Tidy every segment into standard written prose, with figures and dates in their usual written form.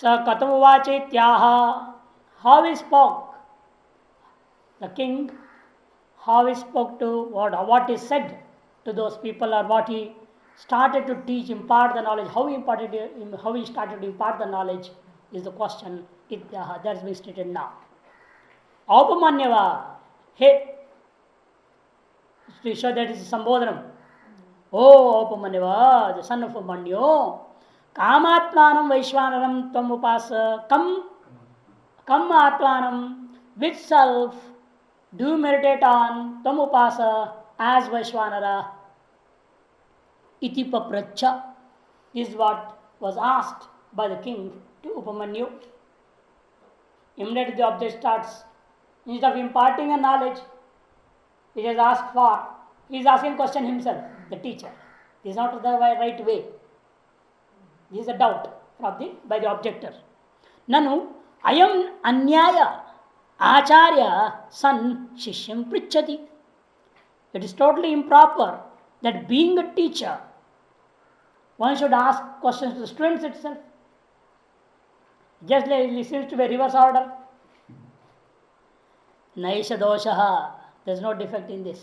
स कथमुवाचेत्याह. How he spoke, the king, how he spoke to what he said to those people, or what he started to teach, impart the knowledge, how he started to impart the knowledge is the question. Ityaha, that's been stated now. Aupamanyava, hey, to show that is Sambodhanam. Oh, Aupamanyava, the son of Manyo, Kamatmanam Vaishwanaram Tvam Upasa, Kam Atmanam, which self do you meditate on Tvam Upasa as Vaishwanara? Iti Papracha is what was asked by the king to Upamanyu. Immediately the object starts. Instead of imparting a knowledge, it is asked for. He is asking question himself, the teacher. This is not the right way. This is a doubt by the objector. Nanu ayam anyaya acharya san shishyam prichati. It is totally improper that being a teacher, one should ask questions to the students itself. Just like it seems to be a reverse order. Naisha doshaha. There is no defect in this.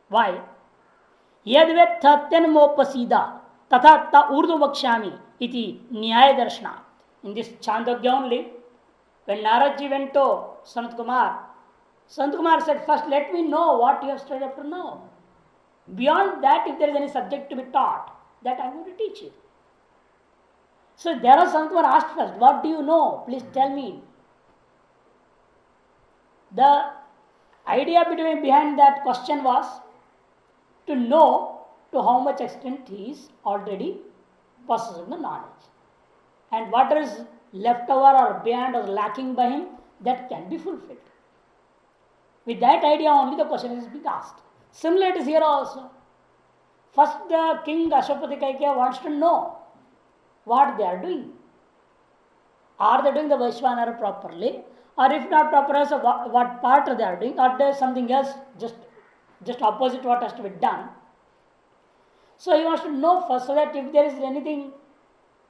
Why? Yadvet tatyanmopasida tatha ta urdu vakshami iti nyaya darshana. In this Chandogya only, when Naradji went to Sant Kumar said, first let me know what you have studied up to now. Beyond that, if there is any subject to be taught, that I am going to teach you. So there are Sant Kumar asked first, what do you know? Please tell me. The idea behind that question was to know to how much extent he is already possessing the knowledge. And what is left over or beyond or lacking by him, that can be fulfilled. With that idea only the question is being asked. Similar it is here also. First the king Ashwapati Kaikya wants to know what they are doing. Are they doing the Vaishwanara properly? Or if not proper, so what part they are doing? Or there is something else just opposite what has to be done. So he wants to know first, so that if there is anything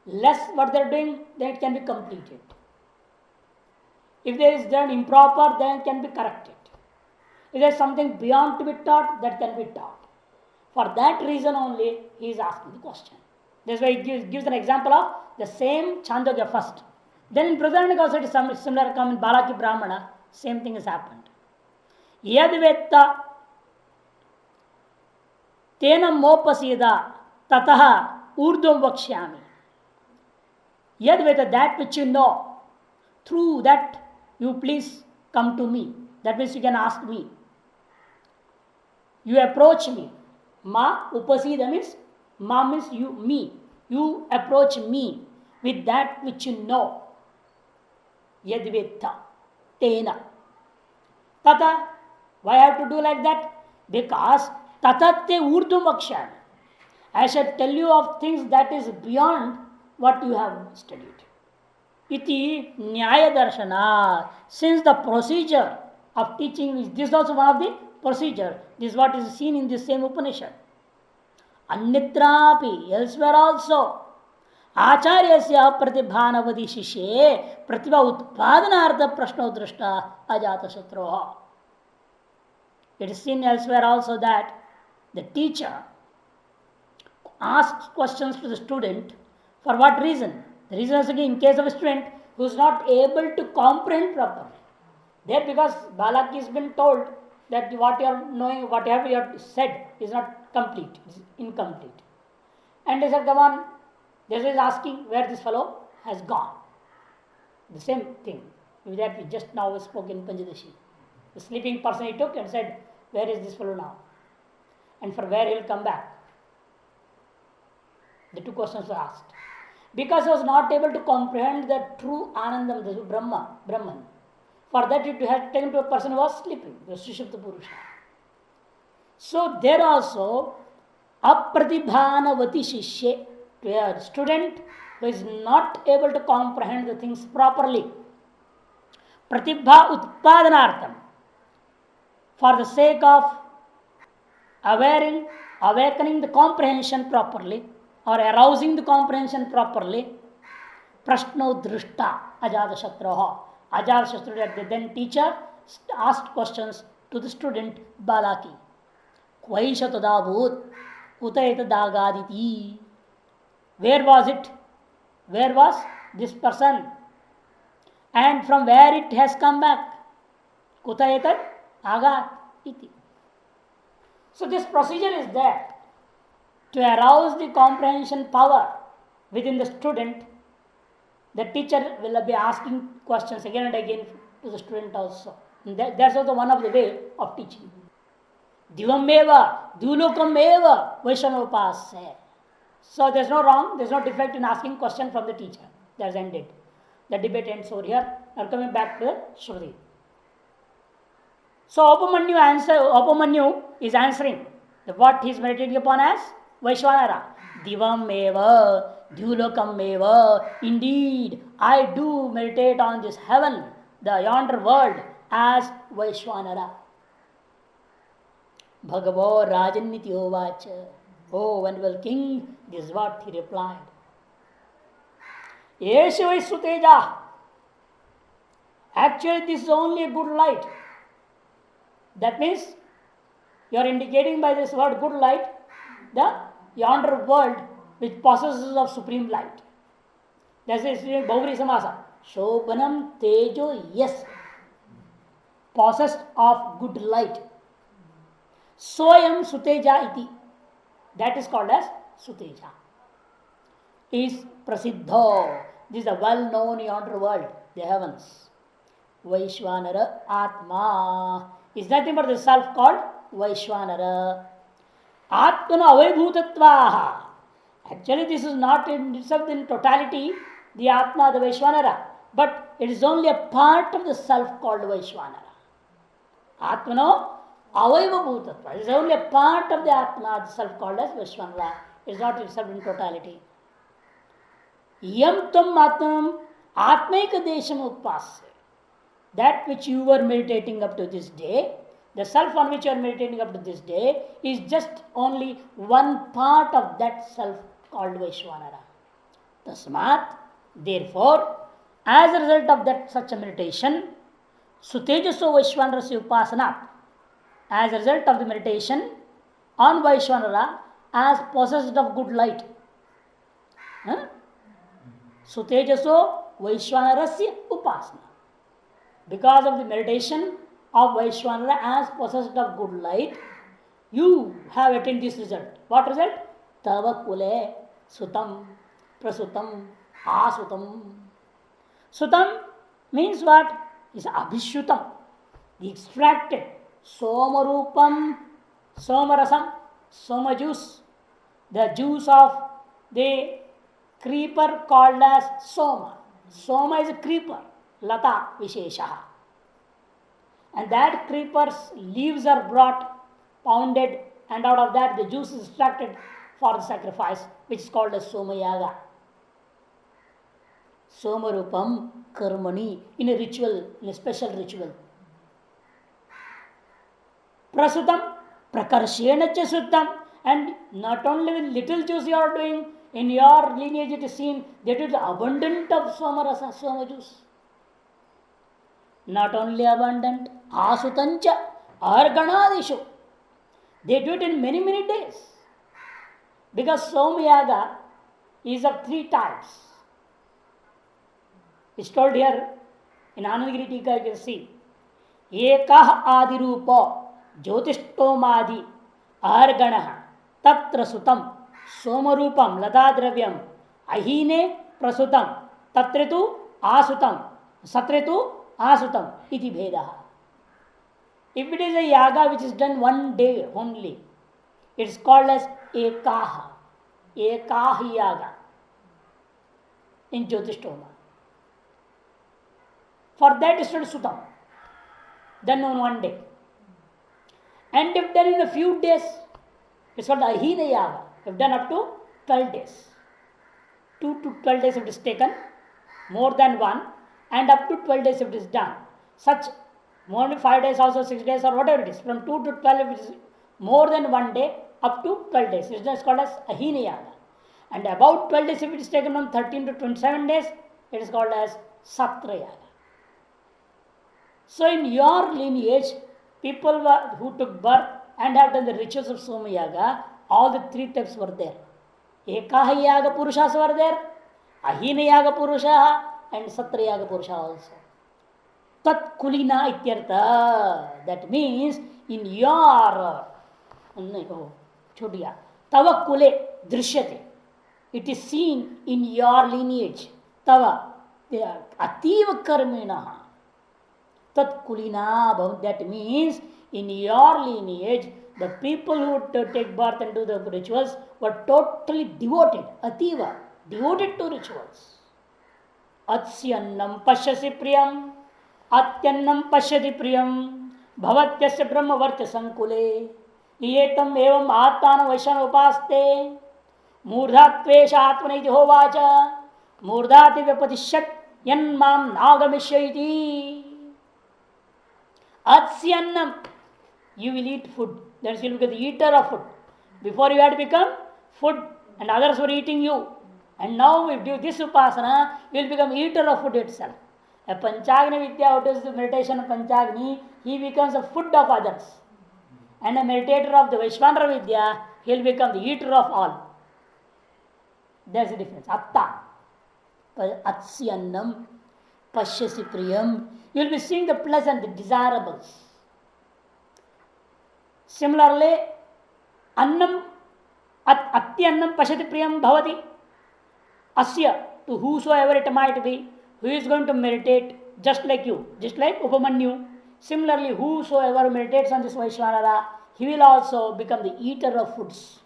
less what they are doing, then it can be completed. If there is done improper, then it can be corrected. If there is something beyond to be taught, that can be taught. For that reason only, he is asking the question. That's why he gives an example of the same Chandogya first. Then in Pradarnik also it is similar, come in Balaki Brahmana, same thing has happened. Yadvetta tena mopasida tataha urdhvam vakshyami. Yadvetta, that which you know, through that you please come to me. That means you can ask me. You approach me. Ma upasida means, ma means you, me. You approach me with that which you know. Yadvetta tena. Tata, why I have to do like that? Because tatatte urdhvam vakshyami. I shall tell you of things that is beyond what you have studied. Iti nyaya darshana. Since the procedure of teaching is this also one of the procedure. This is what is seen in this same Upanishad. Annitrapi, elsewhere also. Acharyasya pratibhanavadi shishye pratibha utpadanartha prashno drishta ajata shatroha. It is seen elsewhere also that the teacher asks questions to the student. For what reason? The reason is again in case of a student who is not able to comprehend properly. There, because Balaki has been told that what you are knowing, whatever you have said is not complete, is incomplete. And they said, come on, this is asking where this fellow has gone. The same thing that we just now spoke in Panchadashi. The sleeping person he took and said, where is this fellow now? And for where he will come back? The two questions were asked. Because he was not able to comprehend the true Anandam, the Brahman. For that you have taken to a person who was sleeping, the Sushupta Purusha. So there also, apratibhanavati shishye, to a student who is not able to comprehend the things properly. Pratibha utpadanartham, for the sake of awakening the comprehension properly, or arousing the comprehension properly. Prashno Drishta Ajatashatraha. Ajatashatraha, then teacher asked questions to the student Balaki. Kvaisha tadabhut kutayata dagaditi. Where was it? Where was this person? And from where it has come back? Kutayata agat iti. So this procedure is there to arouse the comprehension power within the student. The teacher will be asking questions again and again to the student also. That's also one of the way of teaching. Divameva, Dulokameva, Vaishnavapasya. So there's no wrong, there's no defect in asking question from the teacher. That's ended. The debate ends over here. Now coming back to Shruti. So Upamanyu is answering what he is meditating upon as Vaishwanara. Divam eva, Dhulokam eva. Indeed, I do meditate on this heaven, the yonder world, as Vaishwanara. Bhagavo Rajanniti Ovacha. Oh, wonderful king, this is what he replied. Yeshu is Suteja. Actually, this is only a good light. That means you are indicating by this word good light the yonder world which possesses of supreme light. That is Bahuvri Samasa. Shobhanam Tejo, yes, possessed of good light. Soyam Suteja iti. That is called as Suteja. Is Prasiddho. This is a well known yonder world, the heavens. Vaishwanara Atma is nothing but the self called Vaishwanara. Atmana avaibhutatvaha. Actually, this is not in itself in totality the Atma, the Vaishwanara, but it is only a part of the self called Vaishwanara. Atmano avaibhutatva. It is only a part of the Atma, the self called as Vaishwanara. It is not itself in totality. Yam tam atmam atmaika desham upasya. That which you were meditating up to this day, the self on which you are meditating up to this day, is just only one part of that self called Vaishwanara. Tasmat, therefore, as a result of that such a meditation, Sutejaso Vaishwanarasya Upasana, as a result of the meditation on Vaishwanara as possessed of good light. Sutejaso Vaishwanarasya Upasana. Because of the meditation of Vaishwanara as possessed of good light, you have attained this result. What result? Tava kule sutam prasutam asutam. Sutam means what? Is abhishutam, the extracted somarupam, somarasam, soma juice, the juice of the creeper called as soma. Soma is a creeper. Lata Visheshaha. And that creeper's leaves are brought, pounded, and out of that the juice is extracted for the sacrifice, which is called as Somayaga. Somarupam Karmani, in a ritual, in a special ritual. Prasutam Prakarshena Chasutam, and not only with little juice you are doing, in your lineage it is seen that it is abundant of Somarasa, Soma juice. Not only abundant, asutancha, arganadishu. They do it in many, many days. Because Somayaga is of three types. It's told here in Anandagiri Tika, you can see. Ekah adirupa, jyotishtomadi, arganaha, tatra sutam, somarupam, ladadravyam, ahine prasutam, tatretu asutam, satretu asutam iti bhedaha. If it is a yaga which is done one day only, it is called as ekaha. Ekahi yaga in Jyotishtoma. For that is called sutam, done on one day. And if done in a few days, it's called ahina yaga. If done up to 12 days. 2 to 12 days if it is taken, more than one, and up to 12 days if it is done. Such more than 5 days also, 6 days or whatever it is. From 2 to 12 if it is more than one day up to 12 days. It is called as ahina yaga. And about 12 days if it is taken from 13 to 27 days, it is called as Satra Yaga. So in your lineage, people who took birth and have done the rituals of Soma Yaga, all the three types were there. Ekaha Yaga Purushas were there, Ahina Yaga Purusha, and Satra Yaga Purusha also. Tat Kulina Ityartha. That means in your Tava Kule Drishyate. It is seen in your lineage. Tava. Ativa Karmina. Tat Kulina. That means in your lineage, the people who take birth and do the rituals were totally devoted. Ativa. Devoted to rituals. Atsyannam Pashyasi Priyam. Atyannam Pashyati Priyam. Bhavatyasya Brahmavartya Sankule. Yetam evam atman vaishan upaste. मूर्धात्वेश आत्मनैति होवाच मूर्धाति व्यपतिष्यत् यन्मां नागमिष्यति अत्स्यन्नम you will eat food, that is you will be the eater of food. Before you had become food and others were eating you, and now if you do this upasana you will become eater of food itself. A Panchagni Vidya, what is the meditation of Panchagni, he becomes a food of others, and a meditator of the Vaishvanara Vidya, he will become the eater of all. There's a difference. Atta. Atsyannam Pashyasi Priyam. You will be seeing the pleasant, the desirables. Similarly, Annam Atyannam Pashyati Priyam Bhavati. Asya, to whosoever it might be, who is going to meditate just like you, just like Upamanyu. Similarly, whosoever meditates on this Vaishvanara, he will also become the eater of foods.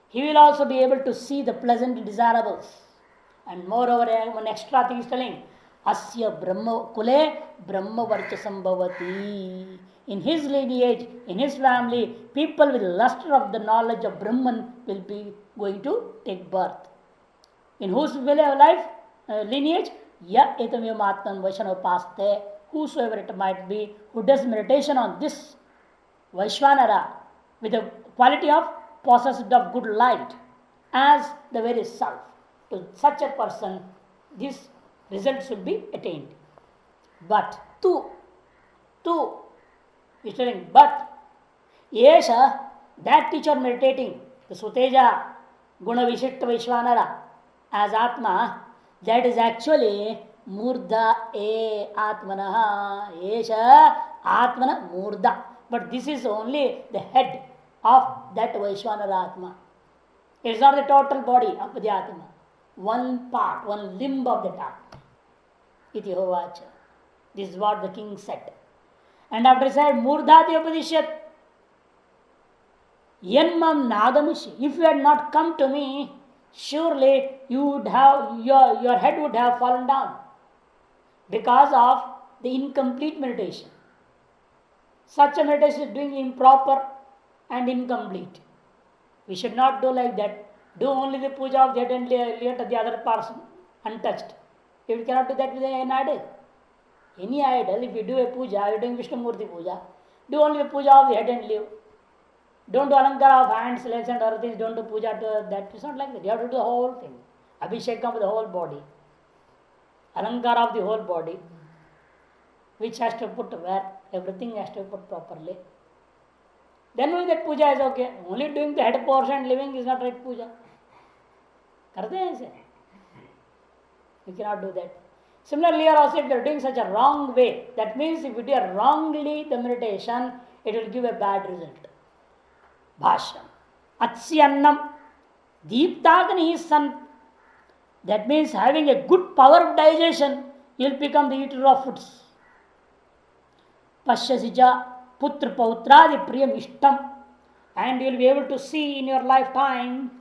He will also be able to see the pleasant desirables. And moreover, one extra thing is telling, Asya Brahma Kule Brahma Varchasam Bhavati. In his lineage, in his family, people with luster of the knowledge of Brahman will be going to take birth. In whose life, lineage? Ya etamyo matman vaishanopaste. Whosoever it might be, who does meditation on this Vaishvanara with the quality of possessed of good light as the very self. To such a person, these results will be attained. But is telling, but Yesha, that teacher meditating, the Suteja Guna Vishikta Vaishvanara as Atma, that is actually Murdha E Atmanaha. Yesha Atmana Murdha. But this is only the head of that Vaishvanara Atma. It is not the total body of the Atma. One part, one limb of that Atma. Iti hovacha. This is what the king said. And after he said, Murdhati Upadishyat, Yanmam Nagamishi. If you had not come to me, surely you would have your head would have fallen down because of the incomplete meditation. Such a meditation is doing improper and incomplete. We should not do like that. Do only the puja of that and leave the other parts untouched. If you cannot do that with an idol. Any idol, if you do a puja, you are doing Vishnu Murti puja, do only the puja of the head and leave. Don't do alankara of hands, legs and other things, don't do puja to that. It's not like that. You have to do the whole thing. Abhishekam of the whole body. Alankara of the whole body. Which has to put where? Everything has to be put properly. Then only that puja is okay. Only doing the head portion and living is not right puja. Karte hain aise? You cannot do that. Similarly, here also if you are doing such a wrong way, that means if you do wrongly the meditation, it will give a bad result. Bhashyam. Atsyannam. Deeptagni is sun. That means having a good power of digestion, you will become the eater of foods. Pashyasija putra pautradi priyam ishtam. And you will be able to see in your lifetime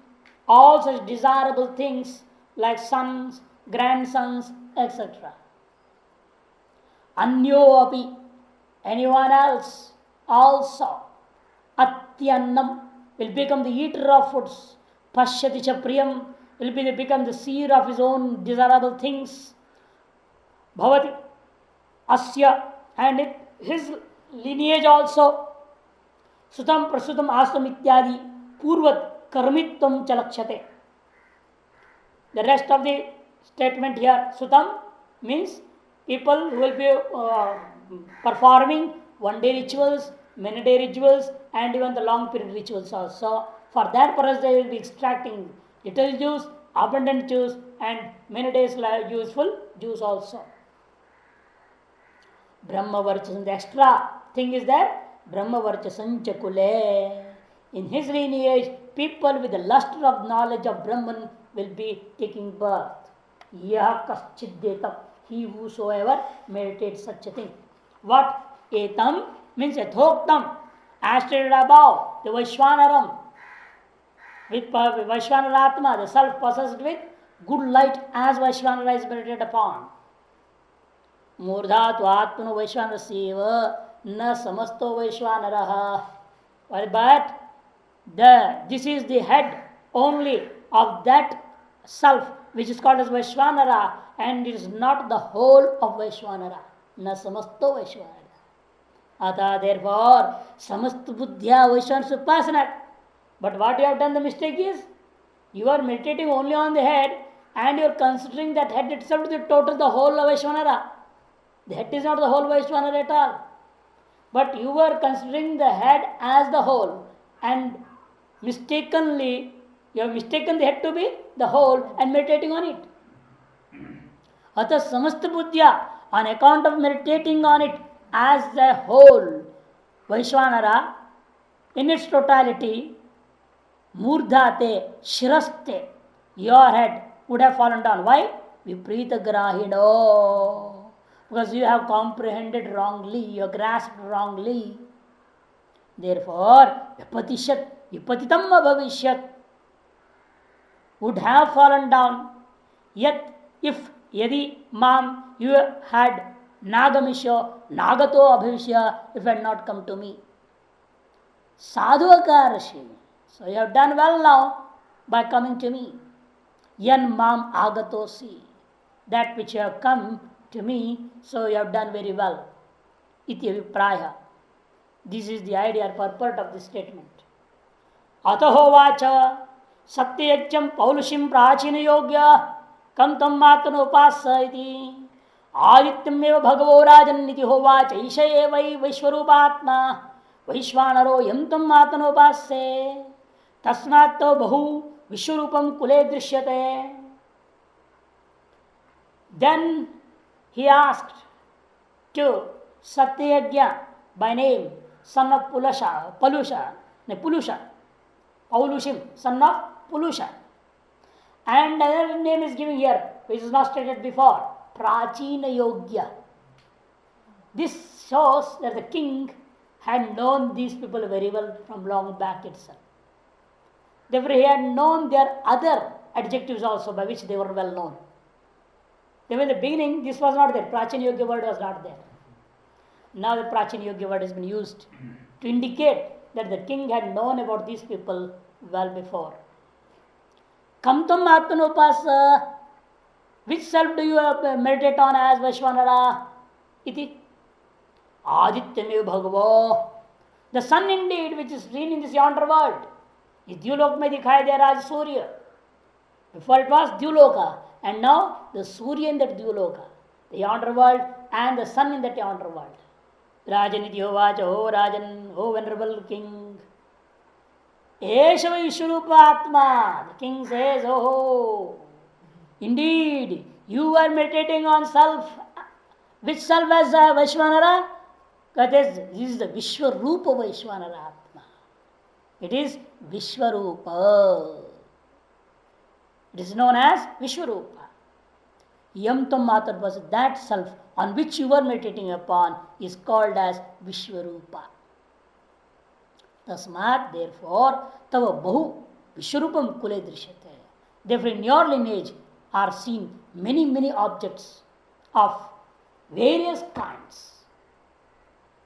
all such desirable things like sons, grandsons, etc. Anyo api, anyone else also, atyannam will become the eater of foods. Pashyati cha priyam will become the seer of his own desirable things. Bhavati asya, and his lineage also. Sutam prasutam astam ityadi purvat karmitvam chalakshate. The rest of the statement here. Sutam means people who will be performing one day rituals, many day rituals, and even the long period rituals also. For that purpose, they will be extracting little juice, abundant juice, and many days useful juice also. Brahma Varchasam, the extra thing is that Brahma Varchasam Chakule. In his lineage, people with the luster of knowledge of Brahman will be taking birth. Yah kaschiddetam, he whosoever meditates such a thing. What? Etam means ythoktam, as stated above, the Vaishwanaram, with Vaishwanaratma, the self possessed with good light as Vaishwanara is meditated upon. मूर्धा तो आत्मनो वैश्वानर save न समस्तो वैश्वानरः, but this is the head only of that self which is called as Vaishwanara, and it is not the whole of Vaishwanara. न समस्तो वैश्वानर, अतः therefore समस्त बुद्धिया वैश्वानर उपासना. But what you have done, the mistake is you are meditating only on the head and you are considering that head itself to be total the whole of Vaishwanara. The head is not the whole Vaishwanara at all. But you were considering the head as the whole, and mistakenly, you have mistaken the head to be the whole and meditating on it. Atha samasta buddhya, on account of meditating on it as the whole Vaishwanara in its totality, murdhate, shiraste, your head would have fallen down. Why? Viprita grahino. Because you have comprehended wrongly, you have grasped wrongly. Therefore, vipatitam bhavishyat, would have fallen down. Yet, if yadi mam, you had nagamisho, nagato abhivishya, if had not come to me. Sadhu akarashi. So you have done well now by coming to me. Yan mam agatosi, that which you have come to me, so you have done very well. Iti avipraya. This is the idea or purport of this statement. Ataho vacha satyajam paulushim prachina yogya kam tam matanoupasa iti adityam eva bhagavo rajan niti hovacha isha evai vaishwarupatma vaishwanaro yam tam matanoupase tasmat to bahu vishwarupam kule drishyate. Then he asked to Satyagya by name, son of Pulusha, Paulushim, son of Pulusha. And another name is given here, which is not stated before, Prachina Yogya. This shows that the king had known these people very well from long back itself. Therefore, he had known their other adjectives also by which they were well known. In the beginning, this was not there. Prachina Yogya word was not there. Now the Prachina Yogya word has been used to indicate that the king had known about these people well before. Kamtam Atmanopasa, which self do you meditate on as Vaishwanara? Iti Adityame Bhagavo. The sun indeed, which is seen in this yonder world, is Dyulok mein dikhai de raha as Surya. Before it was Dyuloka. And now the Surya in that Dyuloka, the yonder world, and the sun in that yonder world. Rajaniti Hovacha, O Rajan, O Venerable King. Eshava Vishwarupatma. The king says, Oh, indeed, you are meditating on self. Which self as Vaishwanara? This is the Vishwarupa Vaishwanara Atma. It is Vishwarupa. It is known as Vishwarupa. Yam tam matar was that self on which you were meditating upon is called as Vishwarupa. Tasmat, therefore, tava bahu Vishwarupam kule drishyate. Therefore, in your lineage are seen many objects of various kinds,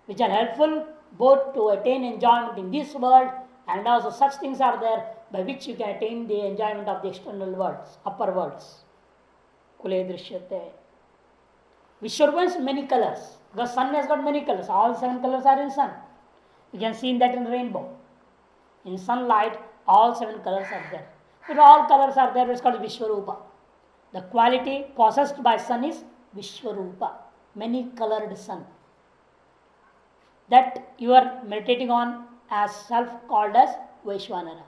which are helpful both to attain enjoyment in this world, and also such things are there by which you can attain the enjoyment of the external worlds, upper worlds. Kule drishyate. Vishwarupa is many colors. The sun has got many colors. All 7 colors are in sun. You can see that in rainbow. In sunlight, all 7 colors are there. If all colors are there, it's called Vishwarupa. The quality possessed by sun is Vishwarupa, many colored sun. That you are meditating on as self called as Vaishwanara.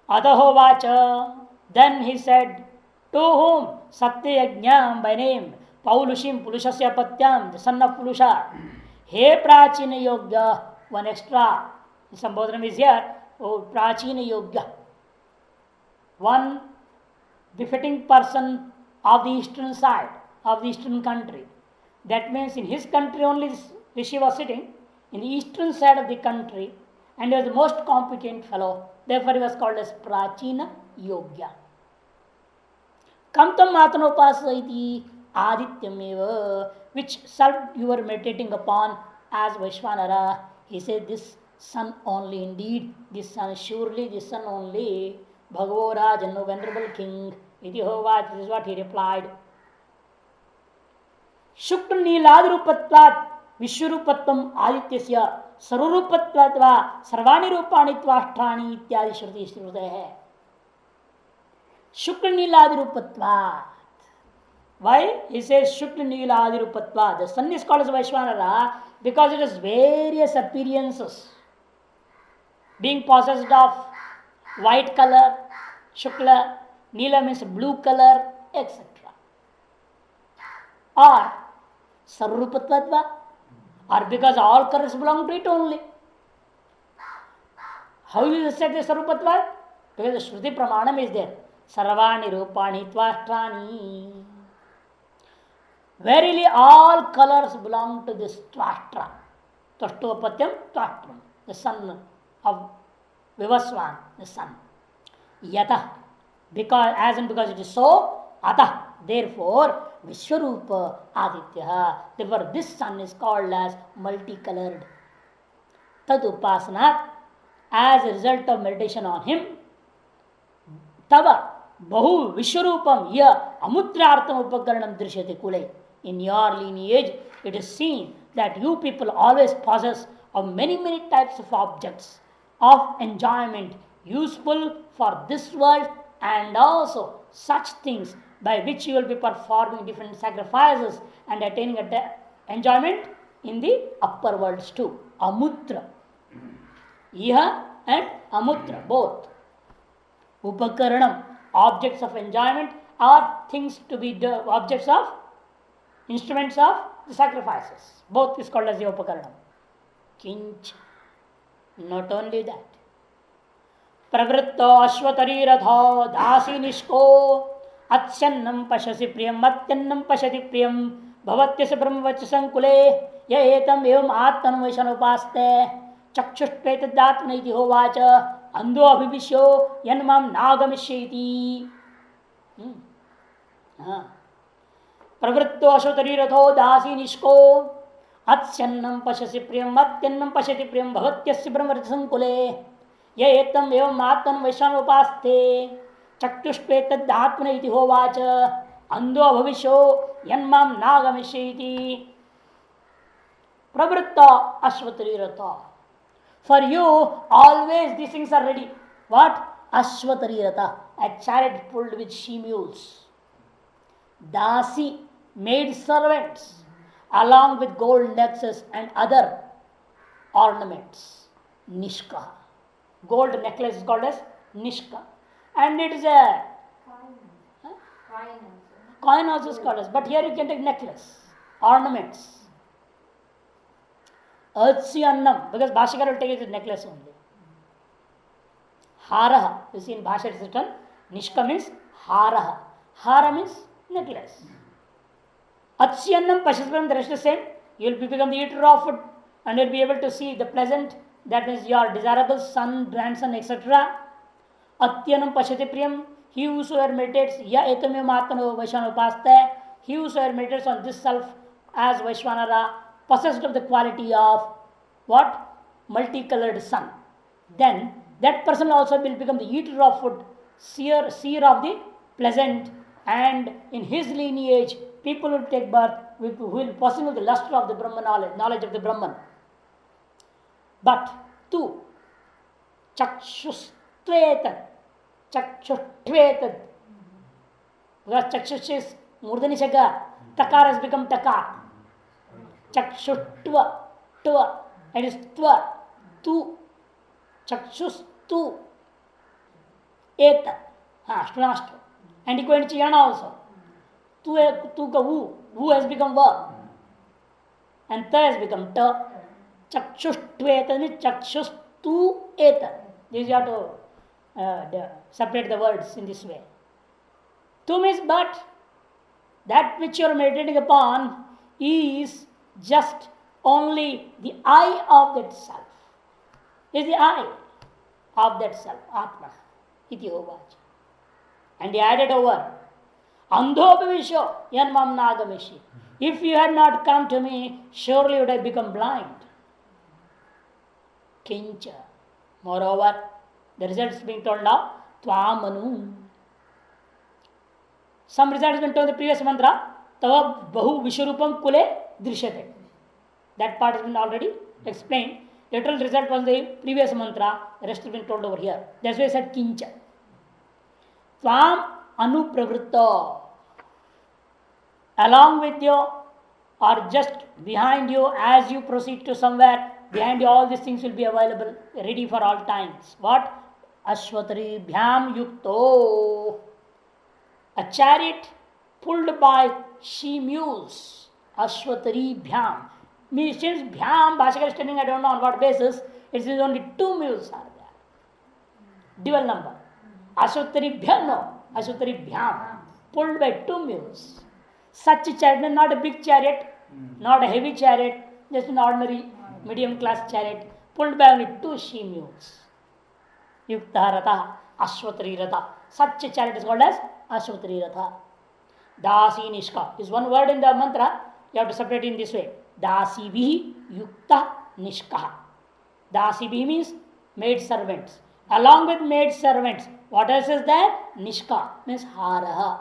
Adahovacha, then he said, to whom Satyajnam by name, Paulushim Pulushasya Patyam, the son of Pulusha, He Prachina Yogya, one extra. Sambodhanam is here, oh Prachina Yogya. One befitting person of the eastern side, of the eastern country. That means in his country only this Rishi was sitting, in the eastern side of the country, and he was the most competent fellow. Therefore, he was called as Prachina Yogya. Kamtam Matanopasa iti Adityameva, which self you were meditating upon as Vaishwanara. He said, this sun only, indeed, this sun, surely this sun only, Bhagavo Rajan, venerable king, iti hova, this is what he replied. Shukra Niladirupatvat, Vishwarupatvam Adityasya, Sarurupatvatva, Sarvani Rupanitva Ityadi Shruti Shrutehe. Shukla Niladirupatvat. Why? He says Shukla Niladirupatvat. The sun is called as Vaishwanara because it has various appearances. Being possessed of white color, Shukla, Nila means blue color, etc. Or Sarurupatvatva, or because all colors belong to it only. How you say the Sarupatvat? Because the Shruti Pramanam is there. Sarvani Rupani Tvashtrani. Verily all colors belong to this Tvashtra. Tvashtopatyam Tvashtram, the son of Vivaswan, the sun. Yata, because as and because it is so, Atah, therefore Vishwarupa Aditya. Therefore this sun is called as multicolored. Tad Upasana, as a result of meditation on him, Tava Bahu Vishwarupam ya Amutrartam Upakaranam Drishyate Kule. In your lineage, it is seen that you people always possess of many types of objects of enjoyment useful for this world, and also such things by which you will be performing different sacrifices and attaining enjoyment in the upper worlds too. Amutra. Iha and Amutra, both. Upakaranam, objects of enjoyment, are things to be the objects of, instruments of the sacrifices. Both is called as the Upakaranam. Kinch. Not only that. Pravritta Ashvatari Radha Dasi Nishko Atsyannam Pashasi Priyam Atyannam Pashati Priyam Bhavatyasa Brahmavachasankule Yaetam Evam Atmanam Vaishnanupaste Chakshushtvetadhatmana iti hovacha Ando Abhibhishyo Yanmam Nagamishyati. Pravritto Ashvatari Radho Dasi Nishko Atsyannam Pashasi Priyam Atyannam Pashati Priyam Bhavatyasa Brahmavachasankule Yaetam evam Atmanam Vaishnanupaste Chakshushtvetadhatmana iti hovacha Ando Abhibhishyo Yanmam Nagamishyati. Pravritta Ashvatari Radha. For you, always these things are ready. What? Ashvatari Ratha, a chariot pulled with she mules. Dasi, maid servants, along with gold necklaces and other ornaments. Nishka. Gold necklace is called as Nishka. And it is a coin also is called as, but here you can take necklace, ornaments. Annam, because Bhashikar will take it as necklace only. Haraha, you see in Bhasha it is written, Nishka means Haraha. Hara means necklace. Annam Pashasparam, the rest is same. You will become the eater of food and you will be able to see the pleasant, that is your desirable son, grandson, etc. Atyanam Pashati Priyam, he whosoever meditates, Ya Etamya Matano Vaishnanupaste, he whosoever meditates on this self as Vaishwanara, possessed of the quality of what? Multicolored sun. Then that person also will become the eater of food, seer of the pleasant, and in his lineage, people will take birth who will possess the luster of the Brahman knowledge of the Brahman. But two, Chakshushtvetad, because Chakshus is Murdani Shaka, Takar has become Takar. Chakshustva, Tva, it is Tva, Tu, Chakshus, Tu, Eta, Stunashtra. And equal to Yana also. Tu ka Wu has become Va, and Ta has become Ta. Chakshustveta means Chakshustu Eta. This you have to separate the words in this way. Tu means but that which you are meditating upon is just only the eye of that self. Is the eye of that self, Atma. Iti hovacha. And he added over, Andhopavisho yanmam nagamishi. If you had not come to me, surely you would have become blind. Kincha. Moreover, the result is being told now, Tvamanu. Some result has been told in the previous mantra, Tava Bahu Vishwarupam Kule Drishyate. That part has been already explained. Literal result was the previous mantra, the rest has been told over here. That's why I said Kincha. Tvam Anupravritta. Along with you or just behind you as you proceed to somewhere, behind you all these things will be available, ready for all times. What? Ashwatari Bhyam Yukto. A chariot pulled by she mules. Ashwatari Bhyam. Means since Bhyam, Bhashakar is telling, I don't know on what basis, it is only 2 mules are there. Dual number. Ashwatari Bhyam, no. Ashwatari Bhyam. Pulled by 2 mules. Such a chariot, not a big chariot, not a heavy chariot, just an ordinary medium class chariot, pulled by only 2 she mules. Yukta Ratha, Ashwatari Ratha. Such a chariot is called as Ashwatari Ratha. Dasi Nishka is one word in the mantra, you have to separate it in this way. Dasi Vihi Yukta Nishka. Dasi Vihi means maid servants. Along with maid servants, what else is there? Nishka means Haraha.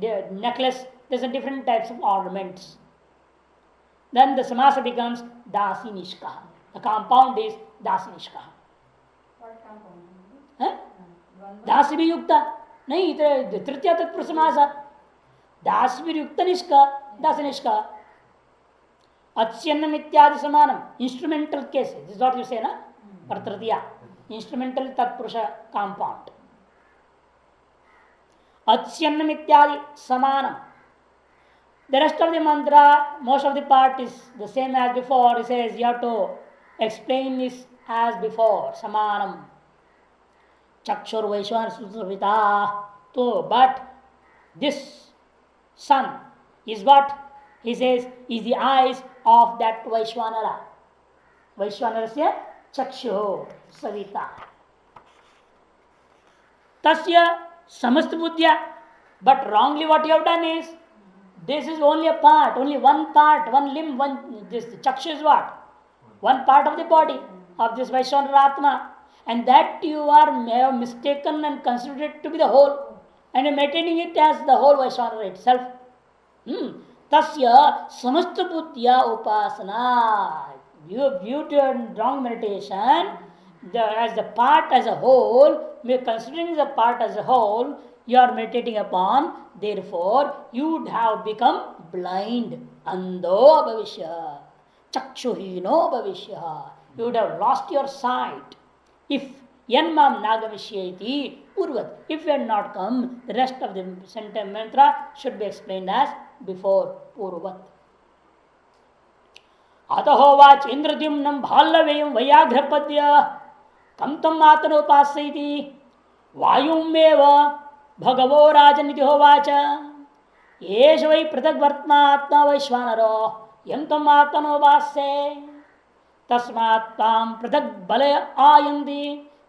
The necklace, there's a different types of ornaments. Then the samasa becomes Dasi Nishka. The compound is Dasi Nishka. What compound? Huh? Dasi भी युक्ता नहीं तृतीय तत्पुरुष समास दास भी युक्त निष्का दास निष्का अच्छन्नम इत्यादि समानम instrumental case this what you say ना पर तृतीय इंस्ट्रूमेंटल तत्पुरुष कंपाउंड अच्छन्नम इत्यादि समानम. The rest of the mantra, most of the part is the same as before. It says you have to explain this as before. Samanam. Chakshur Vaishwana Susavita. So, but this sun is what? He says is the eyes of that Vaishwanara. Vaishwanarasya Chakshu Savita. Tasya Samast Buddhya. But wrongly what you have done is, this is only a part, only one part, one limb, this Chakshu is what? One part of the body of this Vaishwanara Atma. And that you are mistaken and considered it to be the whole. And you're maintaining it as the whole Vaishwanara itself. Tasya samasta buddhya upasana. You view your wrong meditation as the part as a whole, considering the part as a whole, you are meditating upon, therefore you would have become blind. Ando abhavishya. Chakshuhino abhavishya. You would have lost your sight. If yanmam nagamishyati urvat, if you had not come, the rest of the sentence mantra should be explained as before purvat. Atahovac indradyumnam bhallaveyam vayaghrapadya kam tam atanopasaiti vayumeva bhagavo rajaniti hovacha yesh vai pratagvartma atma vaishvanaro yam tam atanopasse तस्मात् ताम पृथक बल आयन्ति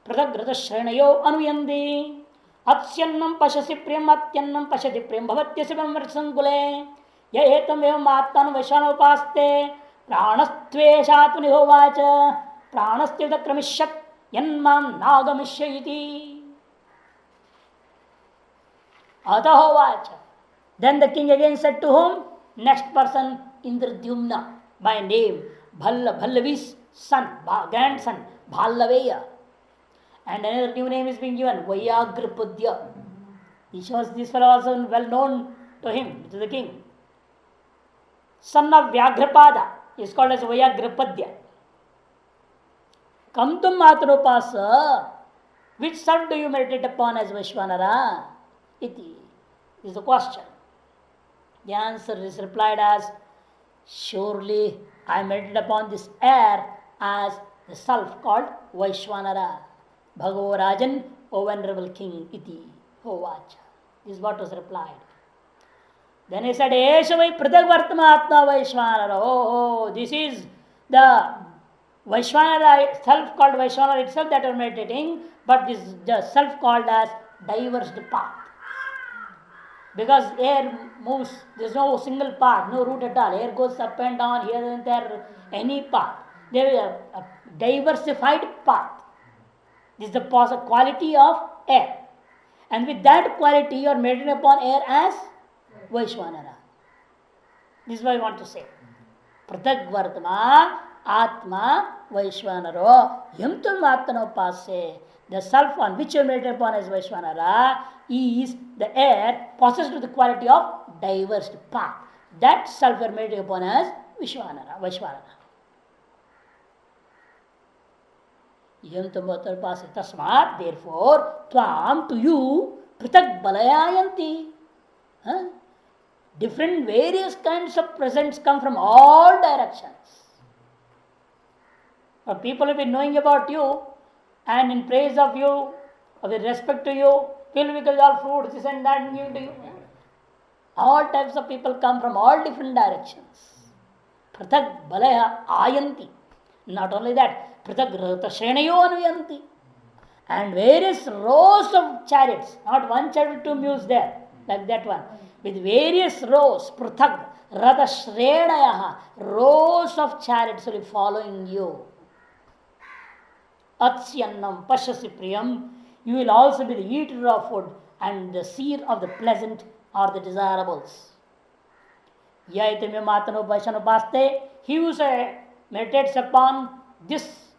पृथक घृत श्रेणयो अनुयन्ति अत्यन्नं पश्यसि प्रियम् अत्यन्नं पश्यति प्रियं भवत्यस्य ब्रह्मसंकुले य एतम् एवम् आत्मानं वैश्वानरोपास्ते प्राणस्त्वेषात्मनि होवाच प्राणस्त्य क्रमिष्यत् यन्मां नागमिष्यति अतः होवाच. Then the king again said to whom? Next person, Indradyumna by name. Bhallavi's son, grandson, Bhallaveya. And another new name is being given, Vayagrapadya. He shows this fellow also well known to him, to the king. Son of Vyagrapada is called as Vyagrapadya. Come to Matrupasa. Which self do you meditate upon as Vishwanara? Iti is the question. The answer is replied as, surely I meditate upon this air as the self called Vaishwanara. Bhagavo Rajan, O venerable king, iti hovacha. This is what was replied. Then he said, Esha vai pratak vartma Vaishwanara. Oh, this is the Vaishwanara, self called Vaishwanara itself that you are meditating, but this is the self called as diverse path. Because air moves, there is no single path, no route at all. Air goes up and down, here and there, any path. There is a diversified path. This is the quality of air. And with that quality, you are meditating upon air as Vaishwanara. This is what I want to say. Pratak Vartma Atma Vaishwanaro Yam Tum Atmanopase. The self on which you meditate upon as Vaishwanara is the air possessed with the quality of diverse path. That self you are meditating upon as Vaishwanara. Yam Tum Atmanopase. Tasmat, therefore, Tvam to you Pratak Balayayanti. Different various kinds of presents come from all directions. But people will be knowing about you and in praise of you, or with respect to you, will because all fruits, this and that, and give to you. All types of people come from all different directions. Pratak balaya ayanti. Not only that, pratak rata shrenayo anvayanti. And various rows of chariots, not one chariot, two mules there, like that one. With various rows, prathak, rata shrenayaha, rows of chariots will be following you. Atsyannam pashasi priyam, you will also be the eater of food and the seer of the pleasant or the desirables. He who meditates upon this,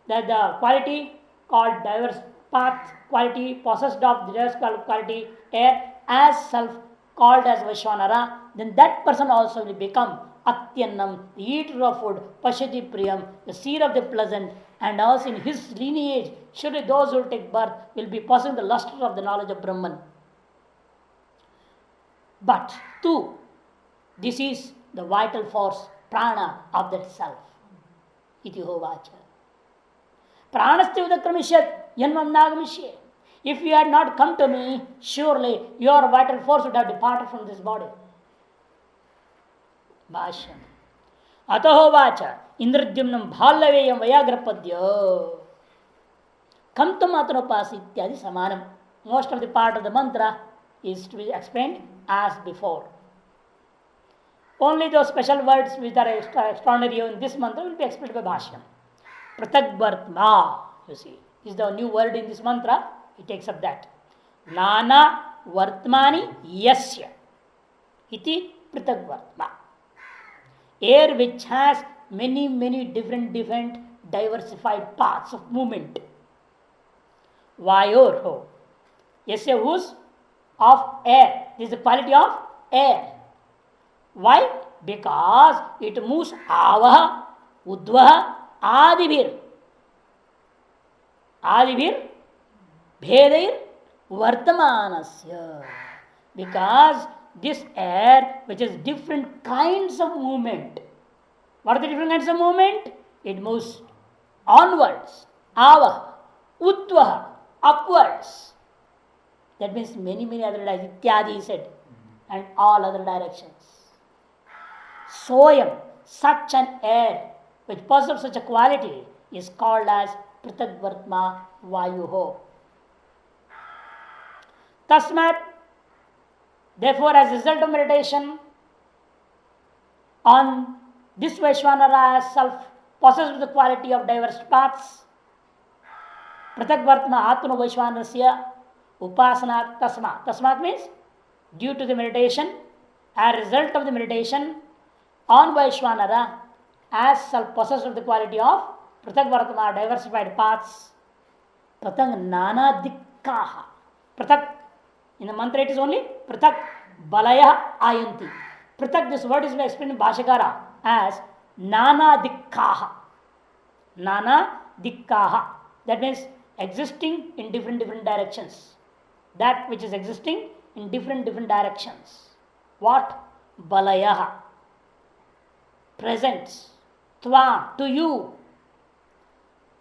that the quality called diverse path, quality possessed of the diverse quality air as self called as Vaishwanara, then that person also will become Atyannam, the eater of food, Pashati Priyam, the seer of the pleasant, and also in his lineage, surely those who will take birth will be possessing the luster of the knowledge of Brahman. But two, this is the vital force, prana of that self. Iti hovacha. Pranasthi udakramishyat yanmam nagamisye. If you had not come to me, surely your vital force would have departed from this body. Bhashyam. Ataho vacha indradyumnam bhalaveyam vayagrapadya. Come to matanopas ityadi samanam. Most of the part of the mantra is to be explained as before. Only those special words which are extraordinary in this mantra will be explained by Bhashyam. Pratak Vartma, you see, is the new word in this mantra. It takes up that. Nana Vartmani Yasya. Iti Pratak Vartma. Air which has many different diversified paths of movement. Vayor ho. Yasya whose? Of air. This is the quality of air. Why? Because it moves avaha, udvaha, adivir. Adivir, bhedair, vartamanasya. Because this air, which is different kinds of movement. What are the different kinds of movement? It moves onwards, avaha, udvaha, upwards. That means many other directions. Ityadi he said, and all other directions. Soyam, such an air which possesses such a quality is called as Pratak Vartma Vayuho. Tasmat, therefore, as a result of meditation on this Vaishwanara as self possessed with the quality of diverse paths, Pratak Vartma Atma Vaishwanasya Upasana Tasmat. Tasmat means due to the meditation, as a result of the meditation on Vaishwanara as self possessed of the quality of Pratak Vartma, diversified paths, Pratak Nana Dikkaha. Pratak In the mantra it is only Pratak Balaya Ayanti. Pratak, this word is explained in Bhashakara as Nana Dikkaha. Nana Dikkaha. That means existing in different directions. That which is existing in different directions. What? Balayaha. Presents. Tva, to you.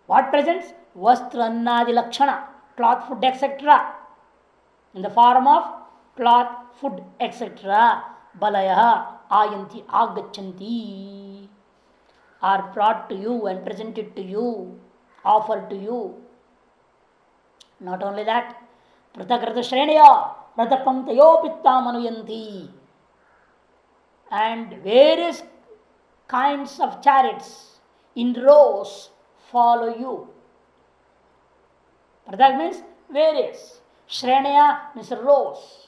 What presents? Vastra Annadi Lakshana. Cloth, food, etc. In the form of cloth, food, etc. Balayaha ayanti agachanti are brought to you and presented to you, offered to you. Not only that, Pratakrata Shreneya Pratapanktayo Pittam Anuyanti, and various kinds of chariots in rows follow you. Pratak means various. Shreneya means rows.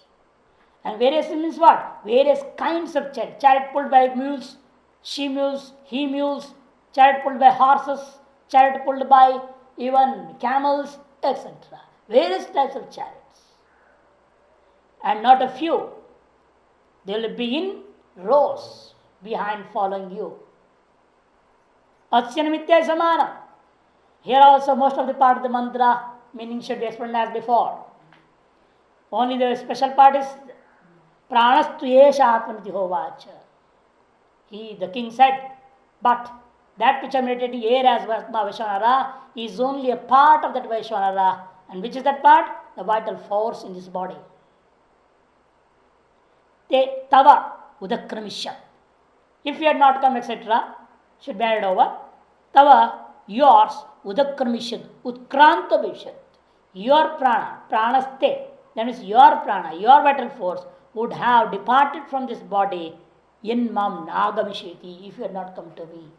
And various means what? Various kinds of chariot. Chariot pulled by mules, she mules, he mules, chariot pulled by horses, chariot pulled by even camels, etc. Various types of chariots. And not a few. They will be in rows behind following you. Atsyanamityaya samana. Here also most of the part of the mantra meaning should be explained as before. Only the special part is Pranastu Yesha Atmaniti Hovacha. He, the king said, but that which I am related here as Vaishwanara is only a part of that Vaishwanara. And which is that part? The vital force in this body. Te tava udakramisya. If you had not come, etc., should be added over. Tava, yours, udakramishyad, utkranta bhishyad. Your prana, pranaste, that means your prana, your vital force would have departed from this body in mam nagamisheti if you had not come to me.